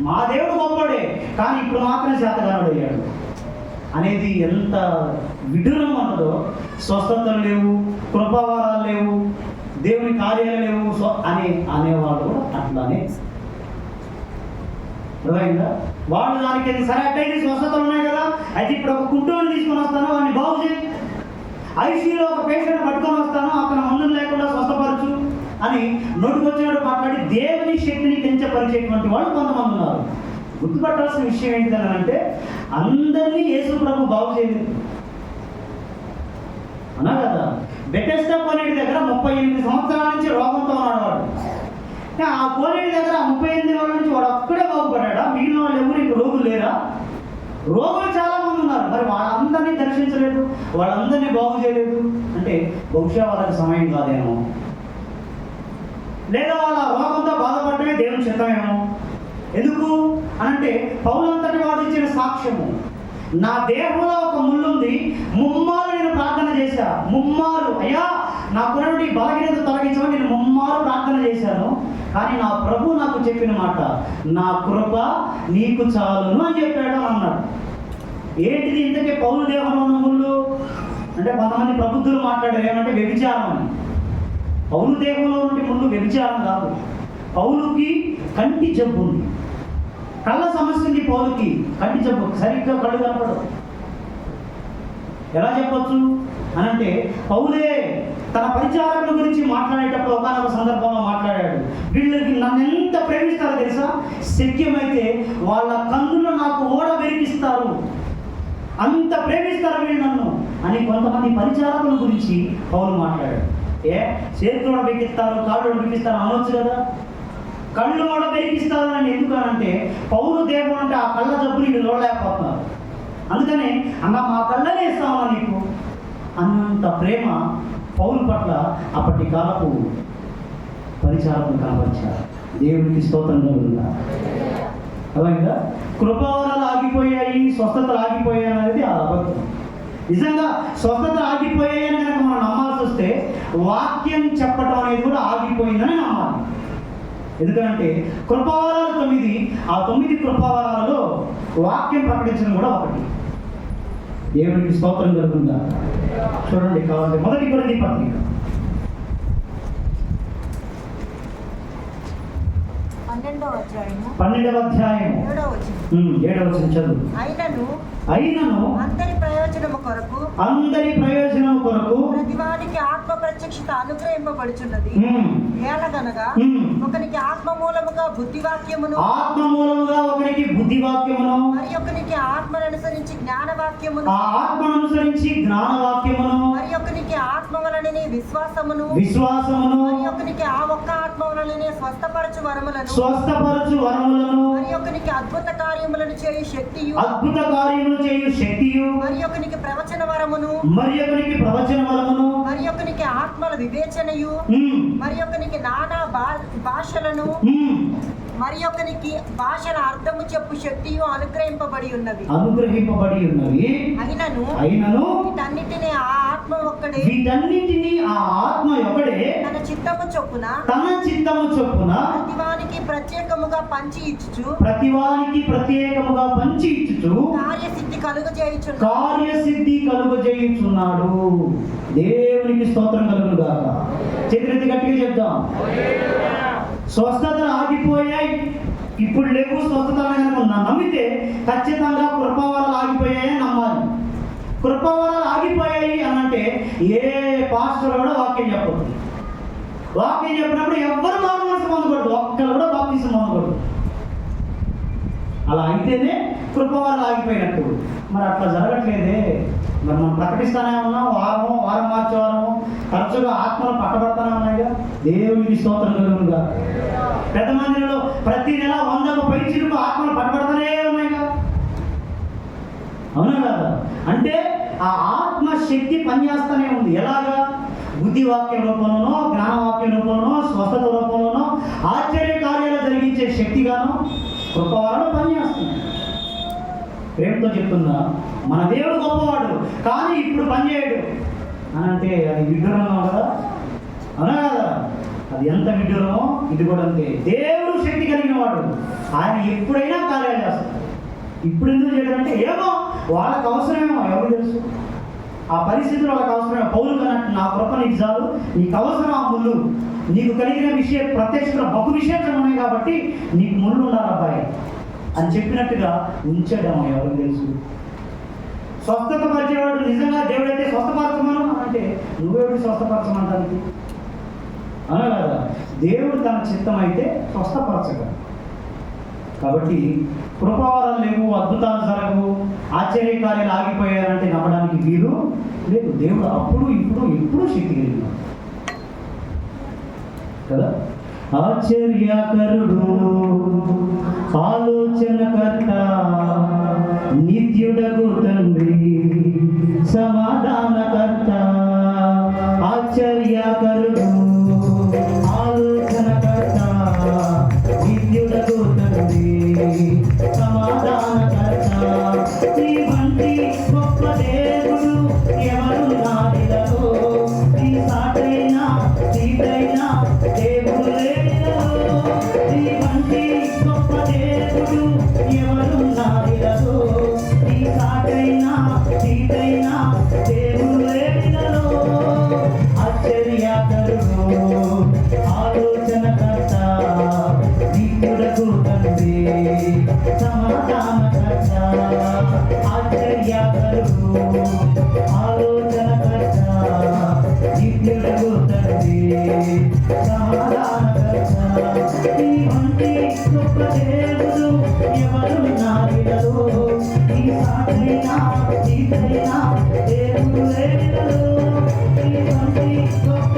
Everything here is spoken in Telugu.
మా దేవుడు గొప్పడే, కానీ ఇప్పుడు మాత్రం శాతగానుడు అయ్యాడు అనేది ఎంత విడ్డూరం ఉంటుందో. స్వస్థతలు లేవు, కృపావారాలు లేవు, దేవుని కార్యాలు లేవు అని అనేవాళ్ళు కూడా అట్లానే. అర్థమైందా? వాళ్ళు దానికి సరే అట్టయితే స్వస్థతలు ఉన్నాయి కదా, అయితే ఇప్పుడు ఒక కుంటోని తీసుకొని వస్తాను, వాడిని బాగు చేయి, ఐసీయూలో ఒక పేషెంట్ పట్టుకొని వస్తాను, అక్కడ మందులు లేకుండా స్వస్థపరచు అని నోటికొచ్చినట్టు మాట్లాడి దేవుని శక్తిని పెంచపరిచేటువంటి వాళ్ళు కొంతమంది ఉన్నారు. గుర్తుపట్టాల్సిన విషయం ఏంటిదని అంటే, అందరినీ యేసు ప్రభు బాగు చేయలేదు అన్నా కదా. బెతెస్దా కోనేటి దగ్గర 38 సంవత్సరాల నుంచి రోగంతో ఉన్నాడు వాడు. ఆ కోనేటి దగ్గర 38 రోజుల నుంచి వాడు ఒక్కడే బాగుపడ్డా? మిగిలిన వాళ్ళు ఎవరు రోగులు లేరా? రోగులు చాలా మంది ఉన్నారు, మరి వాళ్ళందరినీ దర్శించలేదు, వాళ్ళందరినీ బాగు చేయలేదు అంటే బహుశా వాళ్ళకి సమయం కాదేమో, లేదా వాళ్ళ రోగంతో బాధపడటమే దేవుని చిత్తమేమో. ఎందుకు అనంటే పౌలంతటి వాడు ఇచ్చిన సాక్ష్యము, నా దేహంలో ఒక ముళ్ళుంది, ముమ్మారు నేను ప్రార్థన చేశా, ముమ్మారు అయ్యా నాకున్నటువంటి బలహీనత తొలగించమని నేను ముమ్మారు ప్రార్థన చేశాను, కానీ నా ప్రభు నాకు చెప్పిన మాట, నా కృప నీకు చాలును అని చెప్పాడు అన్నాడు. ఏంటిది ఇంతకీ పౌలు దేహంలో ఉన్న ముళ్ళు అంటే? కొంతమంది ప్రబుద్ధులు మాట్లాడారు ఏమంటే వ్యభిచారం అని. పౌలు దేహంలో నుండి ముళ్ళు వ్యభిచారం కాదు. పౌలుకి కంటి జబ్బు ఉంది, కళ్ళ సమస్య ఉంది. పౌలుకి కంటి జబ్బు, సరిగ్గా కళ్ళు కనపడవు. ఎలా చెప్పొచ్చు అనంటే, పౌలే తన పరిచారకుల గురించి మాట్లాడేటప్పుడు ఒకనొక సందర్భంలో మాట్లాడాడు, వీళ్ళకి నన్ను ఎంత ప్రేమిస్తారో తెలుసా, శక్యమైతే వాళ్ళ కన్నులు నాకు ఓడ వెలికిస్తారు, అంత ప్రేమిస్తారు వీళ్ళు నన్ను అని కొంతమంది పరిచారకుల గురించి పౌలు మాట్లాడాడు. చేతులు కూడా బెక్కిస్తారు, కాళ్ళు కూడా బెక్కిస్తారు అనవచ్చు కదా. కళ్ళు కూడా బెక్కిస్తారు అని ఎందుకనంటే, పౌలు దేహం అంటే ఆ కళ్ళ జబ్బుని వీళ్ళు చూడలేకపోతున్నారు. అందుకనే అన్న మా కళ్ళనే ఇస్తామా నీకు అన్నంత ప్రేమ పౌలు పట్ల అప్పటి కాలపు పరిచారకులు కనపరిచారు. దేవునికి స్తోత్రం కలుగుతుందా? అలాగా కృపావరాలు ఆగిపోయాయి, స్వస్థతలు ఆగిపోయాయి అనేది ఆ అబద్ధం. నిజంగా స్వస్థత ఆగిపోయాయి అని కనుక మనం నమ్మాల్సి వస్తే వాక్యం చెప్పడం అనేది కూడా ఆగిపోయిందని నమ్మాలి. ఎందుకంటే కృపావరాలు 9, ఆ 9 కృపావరాలలో వాక్యం ప్రకటించడం కూడా ఒకటి. దేవునికి స్తోత్రం కలుగుతుందా? చూడండి, కావాలి 1 కొరింథీ పత్రిక 12వ అధ్యాయం 7వ వచనం చదువు. అయినను అందరి ప్రయోజనము కొరకు ప్రతివానికి ఆత్మ ప్రత్యక్షత అనుగ్రహింపబడుచున్నది. ఏలగనగా ఒకనికి ఆత్మ మూలముగా బుద్ధివాక్యమును, మరి ఒకనికి ఆత్మను అనుసరించి జ్ఞానవాక్యమును, మరి ఒకనికి ఆత్మ వలననే విశ్వాసమును, మరి ఒకనికి ఆ ఒక్క ఆత్మ వలననే స్వస్థపరచు వరములను, మరి ఒకనికి అద్భుత కార్యములను చేయు శక్తియు, మరి ఒకనికి ప్రవచన వరమును, మరి ఒకనికి ఆత్మల వివేచనయు, మరి ఒకనికి నానా భాషలను, మరి ఒకనికి భాషల అర్థము చెప్పు శక్తియు అనుగ్రహింపబడి ఉన్నవి. అయినను వీటన్నిటిని ఆ ఆత్మ ఒక్కడే తన చిత్తము చొప్పున ప్రతివానికి ప్రత్యేకముగా పంచి ఇచ్చుచు కార్యసిద్ధి కలుగజేయుచున్నాడు. దేవునికి స్తోత్రం కలుగును గాక. చేతులెత్తి గట్టిగా చెప్దాం. స్వస్థతలు ఆగిపోయాయి, ఇప్పుడు లేవు స్వస్థతలు నమ్మితే ఖచ్చితంగా కృపావరాలు ఆగిపోయాయని నమ్మాలి. కృపావరాలు ఆగిపోయాయి అనంటే ఏ పాస్టర్ కూడా వాక్యం చెప్పదు. వాక్యం చెప్పినప్పుడు ఎవరు మారుమనసు పొందకూడదు, ఒక్కరు కూడా బాప్తిసం పొందకూడదు. అలా అయితేనే కృపావరాలు ఆగిపోయినట్టు. మరి అట్లా జరగట్లేదే. మరి మనం ప్రకటిస్తానే ఉన్నాం, వారం మార్చి వారము తరచుగా ఆత్మలు పట్టబడతానే ఉన్నాయిగా. దేవునికి స్తోత్రం కలుగునుగా. పెద్ద మందిరంలో ప్రతి నెల 100కు పైచిలకు ఆత్మలు పట్టబడతానే ఉన్నాయిగా, అవునా కదా? అంటే ఆ ఆత్మ శక్తి పనిచేస్తూనే ఉంది. ఎలాగా? బుద్ధివాక్య రూపంలోనో, జ్ఞానవాక్య రూపంలోనో, స్వస్థత రూపంలోనో, ఆశ్చర్య కార్యాలు జరిగించే శక్తిగానో కృపవరాలు పనిచేస్తున్నాయి. ప్రేమతో చెప్తుందా, మన దేవుడు గొప్పవాడు కానీ ఇప్పుడు పనిచేయడు అని అంటే అది విడ్డూరంగా కదా, అవునా కదా? అది ఎంత విడ్డూరమో ఇది కూడా అంతే. దేవుడు శక్తి కలిగిన వాడు, ఆయన ఎప్పుడైనా కార్యాలు చేస్తారు. ఇప్పుడు ఎందుకు చేయడంటే ఏమో వాళ్ళకి అవసరమేమో, ఎవరు తెలుసు. ఆ పరిస్థితులు వాళ్ళకి అవసరమే. పౌలు కన్నట్టు నా కృప నీకు చాలు, నీకు అవసరం ఆ ముళ్ళు, నీకు కలిగిన విషయం ప్రత్యక్షంగా బహు విశేషం ఉన్నాయి కాబట్టి నీకు ముళ్ళు ఉండాలి అబ్బాయి అని చెప్పినట్టుగా ఉంచాడేమో, ఎవరికి తెలుసు. స్వస్థత పరిచేవాడు నిజంగా దేవుడైతే స్వస్థపరచమను అంటే నువ్వెవడు స్వస్థపరచమంటానికి? అలా కదా, దేవుడు తన చిత్తం అయితే స్వస్థపరచగలడు. కాబట్టి కృపావరాలు లేవు, అద్భుతాలు జరగవు, ఆశ్చర్యకార్యాలు ఆగిపోయారంటే నమ్మడానికి వీలు లేదు. దేవుడు అప్పుడు ఇప్పుడు ఎప్పుడు శక్తి కలిగినాడు కదా. ఆశ్చర్యకరుడు, ఆలోచనకర్త, నిత్యుడగు తండ్రి, సమాధానకర్త. ఆశ్చర్యకరుడు, ఆలోచనకర్త, నిత్యుడగు తండ్రి, సమాధానకర్త. ఈ వంటి గొప్ప దేవుడు ఎవరున్నారిలో, ఈ సాటైనా తీరైనా దేవుడు లేడిలో. ఈ వంటి గొప్ప దేవుడు ఎవరున్నారిలో, ఈ సాటైనా తీరైనా దేవుడు లేడిలో. ఆశ్చర్యకరుడు, ఆలోచనకర్త, నిత్యుడగు తండ్రి, సమాధానకర్త. ఆశ్చర్యకరుడు, ఆలోచనకర్త, నిత్యుడగు తండ్రి, సమాధానకర్త. ఈ వంటి గొప్ప దేవుడు ఎవరున్నారిలో, ఈ సాటైనా తీరైనా దేవుడు లేడిలో. ఈ వంటి గొప్ప